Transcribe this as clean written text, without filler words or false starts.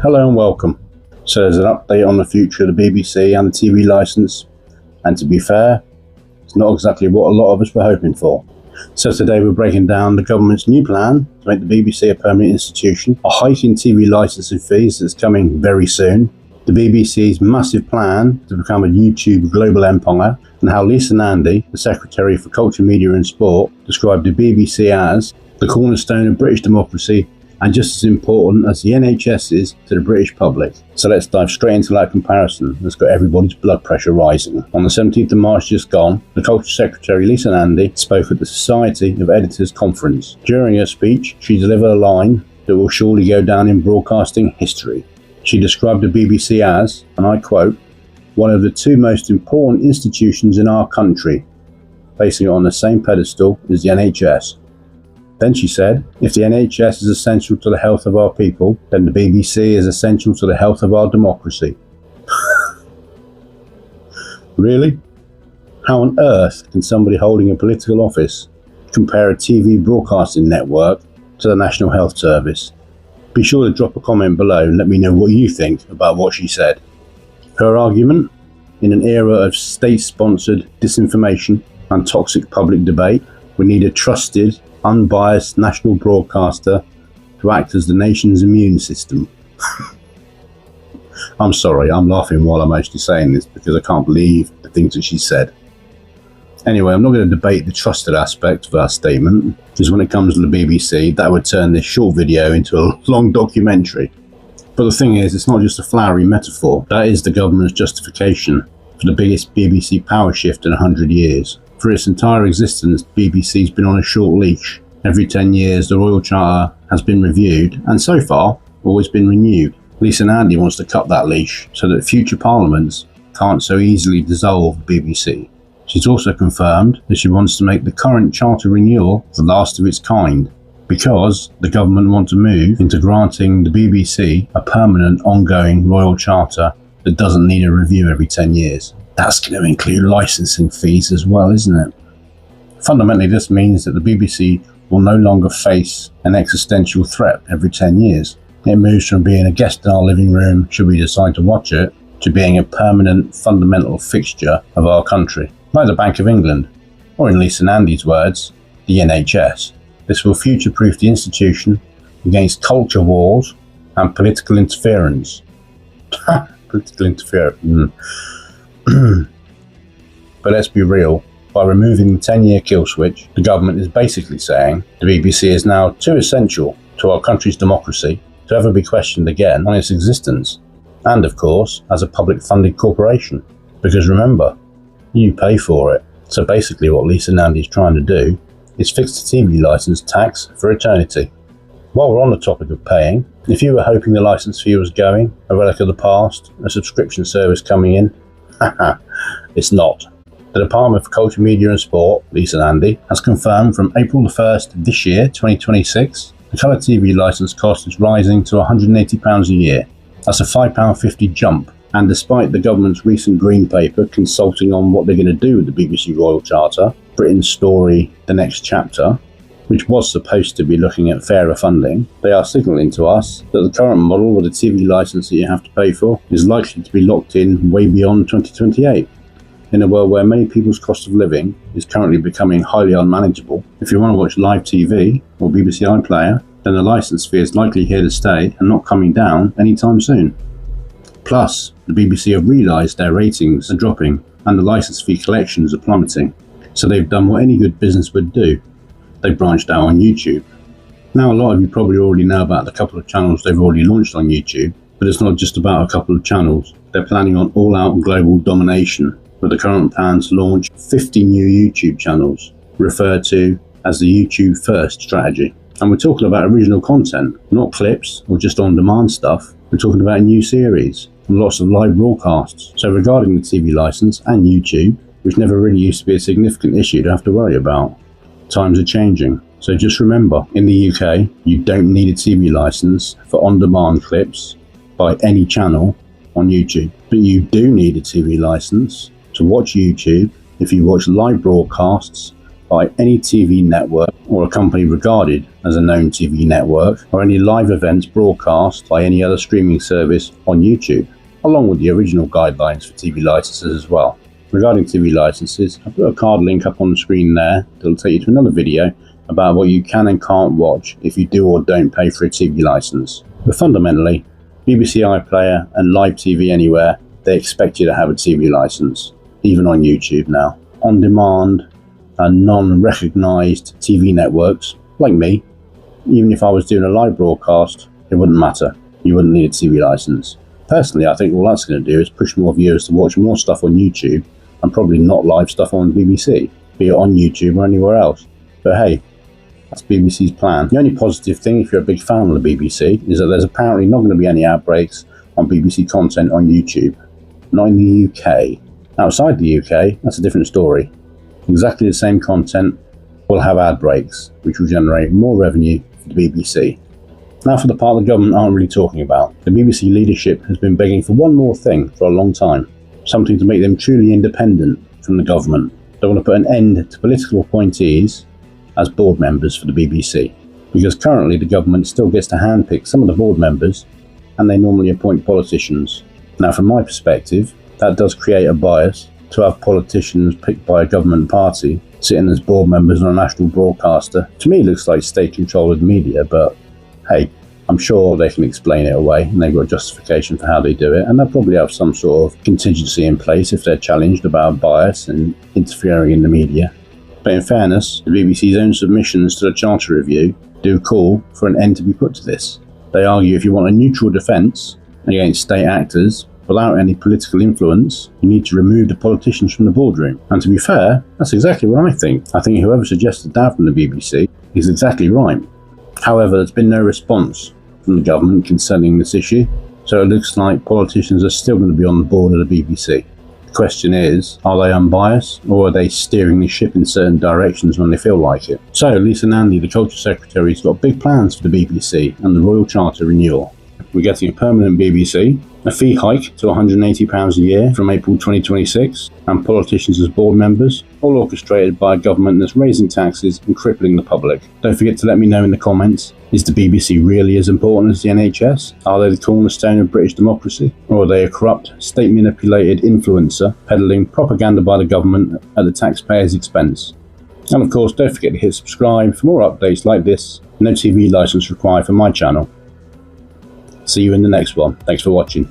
Hello and welcome. So there's an update on the future of the BBC and the TV licence, and to be fair, it's not exactly what a lot of us were hoping for. So today we're breaking down the government's new plan to make the BBC a permanent institution, a hike in TV licensing fees that's coming very soon, the BBC's massive plan to become a YouTube global empire, and how Lisa Nandy, the Secretary for Culture, Media and Sport, described the BBC as the cornerstone of British democracy and just as important as the NHS is to the British public. So let's dive straight into that comparison that's got everybody's blood pressure rising. On the 17th of March just gone, the Culture Secretary Lisa Nandy spoke at the Society of Editors Conference. During her speech, she delivered a line that will surely go down in broadcasting history. She described the BBC as, and I quote, one of the two most important institutions in our country, placing it on the same pedestal as the NHS. Then she said, if the NHS is essential to the health of our people, then the BBC is essential to the health of our democracy. Really? How on earth can somebody holding a political office compare a TV broadcasting network to the National Health Service? Be sure to drop a comment below and let me know what you think about what she said. Her argument, in an era of state-sponsored disinformation and toxic public debate, we need a trusted, unbiased national broadcaster to act as the nation's immune system. I'm sorry, I'm laughing while I'm actually saying this because I can't believe the things that she said. Anyway, I'm not going to debate the trusted aspect of our statement, because when it comes to the BBC, that would turn this short video into a long documentary. But the thing is, it's not just a flowery metaphor. That is the government's justification for the biggest BBC power shift in 100 years. For its entire existence, the BBC's been on a short leash. Every 10 years, the Royal Charter has been reviewed, and so far, always been renewed. Lisa Nandy wants to cut that leash so that future parliaments can't so easily dissolve the BBC. She's also confirmed that she wants to make the current charter renewal the last of its kind, because the government want to move into granting the BBC a permanent, ongoing Royal Charter that doesn't need a review every 10 years. That's going to include licensing fees as well, isn't it? Fundamentally, this means that the BBC will no longer face an existential threat every 10 years. It moves from being a guest in our living room, should we decide to watch it, to being a permanent, fundamental fixture of our country, like the Bank of England, or in Lisa Nandy's words, the NHS. This will future-proof the institution against culture wars and political interference. Political interference. But let's be real, by removing the 10-year kill switch, the government is basically saying the BBC is now too essential to our country's democracy to ever be questioned again on its existence, and of course, as a public-funded corporation. Because remember, you pay for it. So basically what Lisa Nandy is trying to do is fix the TV licence tax for eternity. While we're on the topic of paying, if you were hoping the licence fee was going, a relic of the past, a subscription service coming in, it's not. The Department for Culture, Media and Sport, Lisa Nandy, has confirmed from April the 1st this year, 2026, the colour TV licence cost is rising to £180 a year. That's a £5.50 jump, and despite the government's recent Green Paper consulting on what they're going to do with the BBC Royal Charter, Britain's Story, The Next Chapter, which was supposed to be looking at fairer funding, they are signalling to us that the current model with a TV licence that you have to pay for is likely to be locked in way beyond 2028. In a world where many people's cost of living is currently becoming highly unmanageable, if you want to watch live TV or BBC iPlayer, then the licence fee is likely here to stay and not coming down anytime soon. Plus, the BBC have realised their ratings are dropping and the licence fee collections are plummeting. So they've done what any good business would do. They branched out on YouTube. Now a lot of you probably already know about the couple of channels they've already launched on YouTube, but it's not just about a couple of channels. They're planning on all-out global domination, with the current plan to launch 50 new YouTube channels, referred to as the YouTube First strategy. And we're talking about original content, not clips or just on-demand stuff. We're talking about a new series and lots of live broadcasts. So regarding the TV licence and YouTube, which never really used to be a significant issue to have to worry about, times are changing. So just remember, in the UK, you don't need a TV licence for on-demand clips by any channel on YouTube. But you do need a TV licence to watch YouTube if you watch live broadcasts by any TV network or a company regarded as a known TV network, or any live events broadcast by any other streaming service on YouTube, along with the original guidelines for TV licenses as well. Regarding TV licenses, I've put a card link up on the screen there that'll take you to another video about what you can and can't watch if you do or don't pay for a TV license. But fundamentally, BBC iPlayer and Live TV Anywhere, they expect you to have a TV license, even on YouTube now. On-demand and non-recognised TV networks, like me, even if I was doing a live broadcast, it wouldn't matter. You wouldn't need a TV license. Personally, I think all that's going to do is push more viewers to watch more stuff on YouTube and probably not live stuff on BBC, be it on YouTube or anywhere else. But hey, that's BBC's plan. The only positive thing, if you're a big fan of the BBC, is that there's apparently not going to be any outbreaks on BBC content on YouTube. Not in the UK. Outside the UK, that's a different story. Exactly the same content will have ad breaks, which will generate more revenue for the BBC. Now for the part the government aren't really talking about. The BBC leadership has been begging for one more thing for a long time. Something to make them truly independent from the government. They want to put an end to political appointees as board members for the BBC. Because currently the government still gets to handpick some of the board members, and they normally appoint politicians. Now from my perspective, that does create a bias to have politicians picked by a government party sitting as board members on a national broadcaster. To me, it looks like state control of the media, but hey, I'm sure they can explain it away and they've got justification for how they do it, and they'll probably have some sort of contingency in place if they're challenged about bias and interfering in the media. But in fairness, the BBC's own submissions to the Charter Review do call for an end to be put to this. They argue if you want a neutral defence against state actors without any political influence, you need to remove the politicians from the boardroom. And to be fair, that's exactly what I think. I think whoever suggested that from the BBC is exactly right. However, there's been no response from the government concerning this issue, so it looks like politicians are still going to be on the board of the BBC. The question is, are they unbiased, or are they steering the ship in certain directions when they feel like it? So, Lisa Nandy, the Culture Secretary, has got big plans for the BBC and the Royal Charter renewal. We're getting a permanent BBC, a fee hike to £180 a year from April 2026, and politicians as board members, all orchestrated by a government that's raising taxes and crippling the public. Don't forget to let me know in the comments, is the BBC really as important as the NHS? Are they the cornerstone of British democracy? Or are they a corrupt, state-manipulated influencer peddling propaganda by the government at the taxpayer's expense? And of course, don't forget to hit subscribe for more updates like this. No TV licence required for my channel. See you in the next one. Thanks for watching.